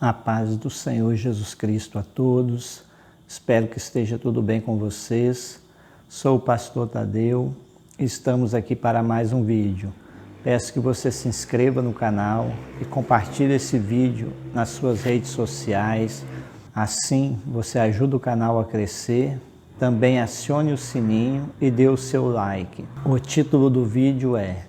A paz do Senhor Jesus Cristo a todos. Espero que esteja tudo bem com vocês. Sou o pastor Tadeu e estamos aqui para mais um vídeo. Peço que você se inscreva no canal e compartilhe esse vídeo nas suas redes sociais. Assim você ajuda o canal a crescer. Também acione o sininho e dê o seu like. O título do vídeo é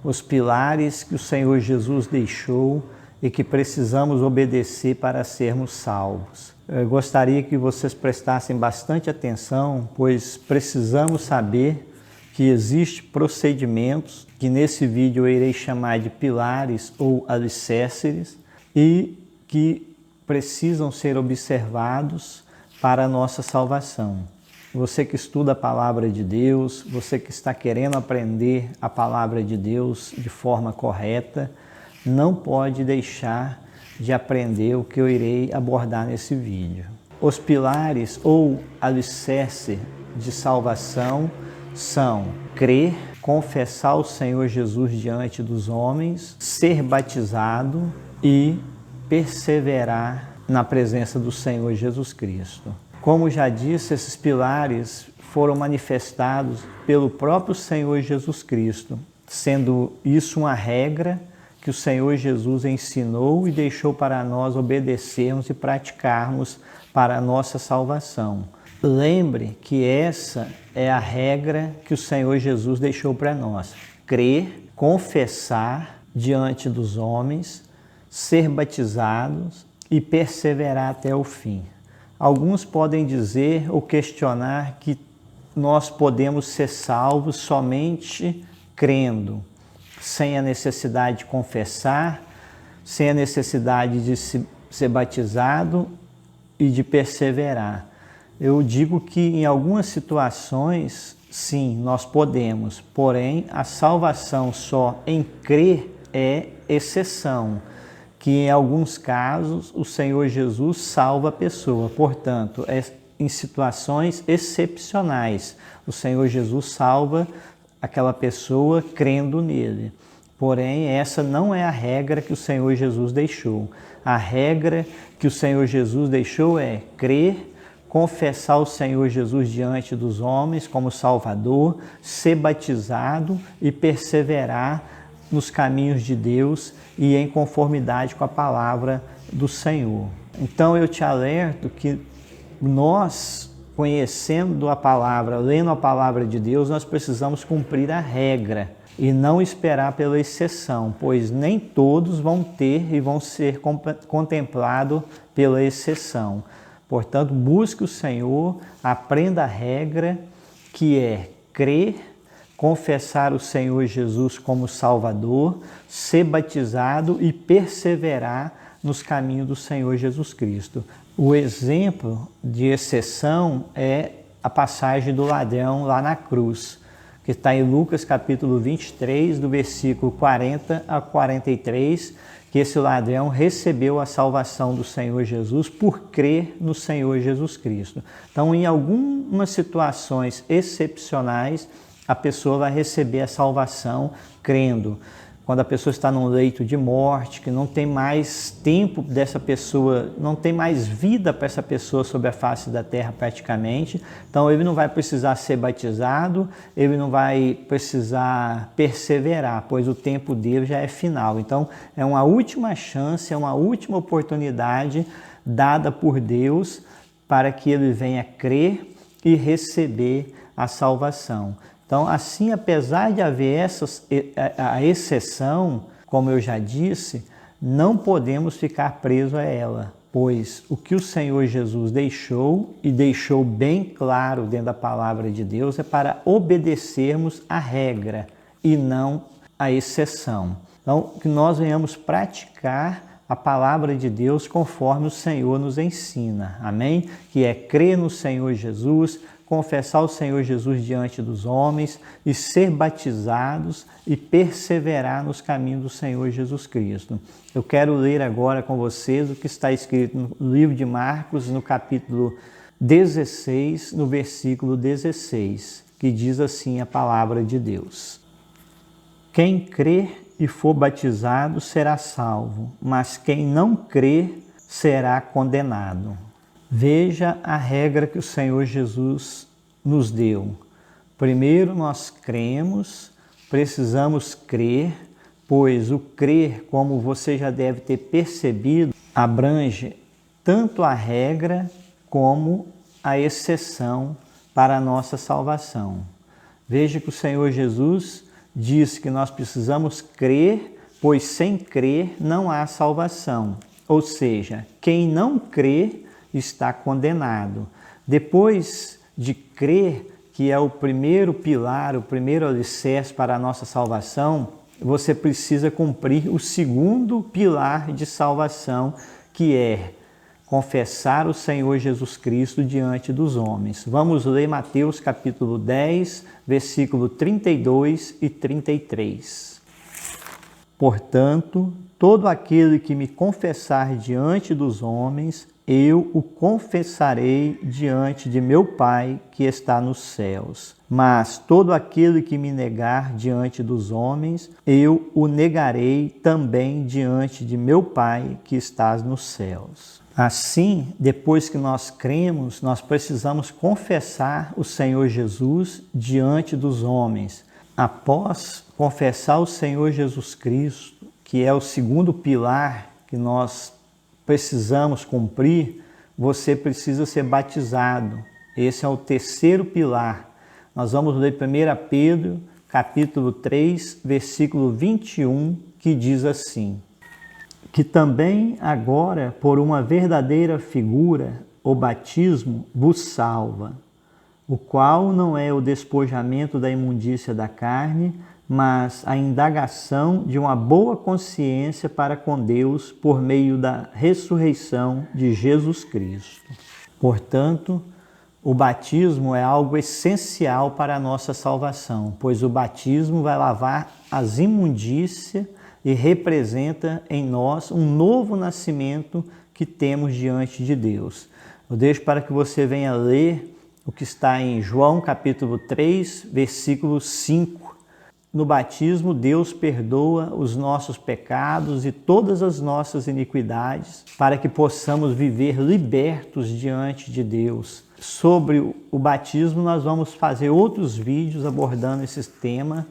Os pilares que o Senhor Jesus deixou e que precisamos obedecer para sermos salvos. Eu gostaria que vocês prestassem bastante atenção, pois precisamos saber que existem procedimentos que nesse vídeo eu irei chamar de pilares ou alicerces e que precisam ser observados para a nossa salvação. Você que estuda a palavra de Deus, você que está querendo aprender a palavra de Deus de forma correta, não pode deixar de aprender o que eu irei abordar nesse vídeo. Os pilares ou alicerce de salvação são crer, confessar o Senhor Jesus diante dos homens, ser batizado e perseverar na presença do Senhor Jesus Cristo. Como já disse, esses pilares foram manifestados pelo próprio Senhor Jesus Cristo, sendo isso uma regra que o Senhor Jesus ensinou e deixou para nós obedecermos e praticarmos para a nossa salvação. Lembre que essa é a regra que o Senhor Jesus deixou para nós. Crer, confessar diante dos homens, ser batizados e perseverar até o fim. Alguns podem dizer ou questionar que nós podemos ser salvos somente crendo, sem a necessidade de confessar, sem a necessidade de ser batizado e de perseverar. Eu digo que em algumas situações, sim, nós podemos, porém a salvação só em crer é exceção, que em alguns casos o Senhor Jesus salva a pessoa, portanto, em situações excepcionais, o Senhor Jesus salva aquela pessoa crendo nele. Porém, essa não é a regra que o Senhor Jesus deixou. A regra que o Senhor Jesus deixou é crer, confessar o Senhor Jesus diante dos homens como Salvador, ser batizado e perseverar nos caminhos de Deus e em conformidade com a palavra do Senhor. Então eu te alerto que nós, conhecendo a palavra, lendo a palavra de Deus, nós precisamos cumprir a regra e não esperar pela exceção, pois nem todos vão ter e vão ser contemplados pela exceção. Portanto, busque o Senhor, aprenda a regra, que é crer, confessar o Senhor Jesus como Salvador, ser batizado e perseverar nos caminhos do Senhor Jesus Cristo. O exemplo de exceção é a passagem do ladrão lá na cruz, que está em Lucas capítulo 23, do versículo 40 a 43, que esse ladrão recebeu a salvação do Senhor Jesus por crer no Senhor Jesus Cristo. Então, em algumas situações excepcionais, a pessoa vai receber a salvação crendo. Quando a pessoa está num leito de morte, que não tem mais tempo dessa pessoa, não tem mais vida para essa pessoa sobre a face da terra praticamente, então ele não vai precisar ser batizado, ele não vai precisar perseverar, pois o tempo dele já é final. Então é uma última chance, é uma última oportunidade dada por Deus para que ele venha crer e receber a salvação. Então, assim, apesar de haver a exceção, como eu já disse, não podemos ficar presos a ela, pois o que o Senhor Jesus deixou, e deixou bem claro dentro da palavra de Deus, é para obedecermos a regra e não a exceção. Então, que nós venhamos praticar a palavra de Deus conforme o Senhor nos ensina, amém? Que é crer no Senhor Jesus, confessar o Senhor Jesus diante dos homens e ser batizados e perseverar nos caminhos do Senhor Jesus Cristo. Eu quero ler agora com vocês o que está escrito no livro de Marcos, no capítulo 16, no versículo 16, que diz assim a palavra de Deus. Quem crer e for batizado será salvo, mas quem não crer será condenado. Veja a regra que o Senhor Jesus nos deu. Primeiro nós cremos, precisamos crer, pois o crer, como você já deve ter percebido, abrange tanto a regra como a exceção para a nossa salvação. Veja que o Senhor Jesus diz que nós precisamos crer, pois sem crer não há salvação. Ou seja, quem não crê está condenado. Depois de crer, que é o primeiro pilar, o primeiro alicerce para a nossa salvação, você precisa cumprir o segundo pilar de salvação, que é confessar o Senhor Jesus Cristo diante dos homens. Vamos ler Mateus capítulo 10, versículo 32 e 33. Portanto, todo aquele que me confessar diante dos homens, eu o confessarei diante de meu Pai que está nos céus. Mas todo aquele que me negar diante dos homens, eu o negarei também diante de meu Pai que está nos céus. Assim, depois que nós cremos, nós precisamos confessar o Senhor Jesus diante dos homens. Após confessar o Senhor Jesus Cristo, que é o segundo pilar que nós precisamos cumprir, você precisa ser batizado. Esse é o terceiro pilar. Nós vamos ler 1 Pedro, capítulo 3, versículo 21, que diz assim: que também agora, por uma verdadeira figura, o batismo vos salva, o qual não é o despojamento da imundícia da carne, mas a indagação de uma boa consciência para com Deus por meio da ressurreição de Jesus Cristo. Portanto, o batismo é algo essencial para a nossa salvação, pois o batismo vai lavar as imundícias e representa em nós um novo nascimento que temos diante de Deus. Eu deixo para que você venha ler o que está em João capítulo 3, versículo 5. No batismo, Deus perdoa os nossos pecados e todas as nossas iniquidades para que possamos viver libertos diante de Deus. Sobre o batismo, nós vamos fazer outros vídeos abordando esse tema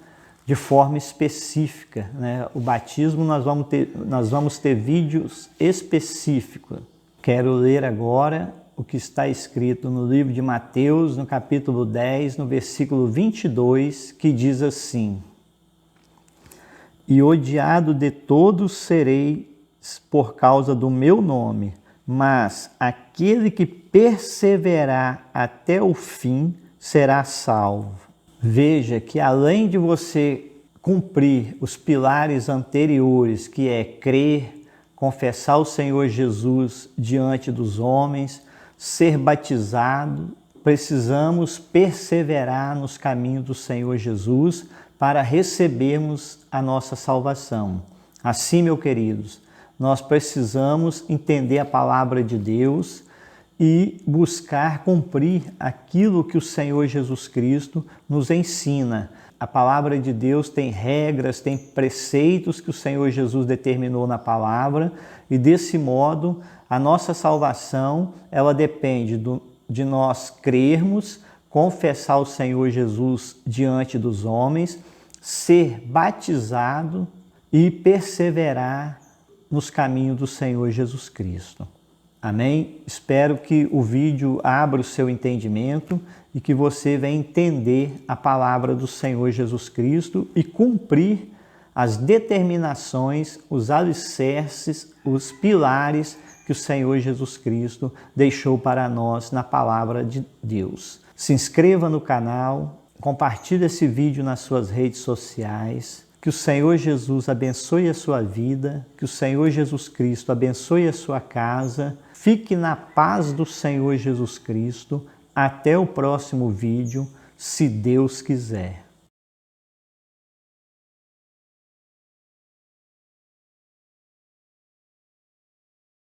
de forma específica, né? O batismo nós vamos ter vídeos específicos. Quero ler agora o que está escrito no livro de Mateus, no capítulo 10, no versículo 22, que diz assim: e odiado de todos sereis por causa do meu nome, mas aquele que perseverar até o fim será salvo. Veja que além de você cumprir os pilares anteriores, que é crer, confessar o Senhor Jesus diante dos homens, ser batizado, precisamos perseverar nos caminhos do Senhor Jesus para recebermos a nossa salvação. Assim, meus queridos, nós precisamos entender a palavra de Deus e buscar cumprir aquilo que o Senhor Jesus Cristo nos ensina. A palavra de Deus tem regras, tem preceitos que o Senhor Jesus determinou na palavra, e desse modo a nossa salvação ela depende de nós crermos, confessar o Senhor Jesus diante dos homens, ser batizado e perseverar nos caminhos do Senhor Jesus Cristo. Amém? Espero que o vídeo abra o seu entendimento e que você venha entender a palavra do Senhor Jesus Cristo e cumprir as determinações, os alicerces, os pilares que o Senhor Jesus Cristo deixou para nós na palavra de Deus. Se inscreva no canal, compartilhe esse vídeo nas suas redes sociais. Que o Senhor Jesus abençoe a sua vida, que o Senhor Jesus Cristo abençoe a sua casa. Fique na paz do Senhor Jesus Cristo. Até o próximo vídeo, se Deus quiser.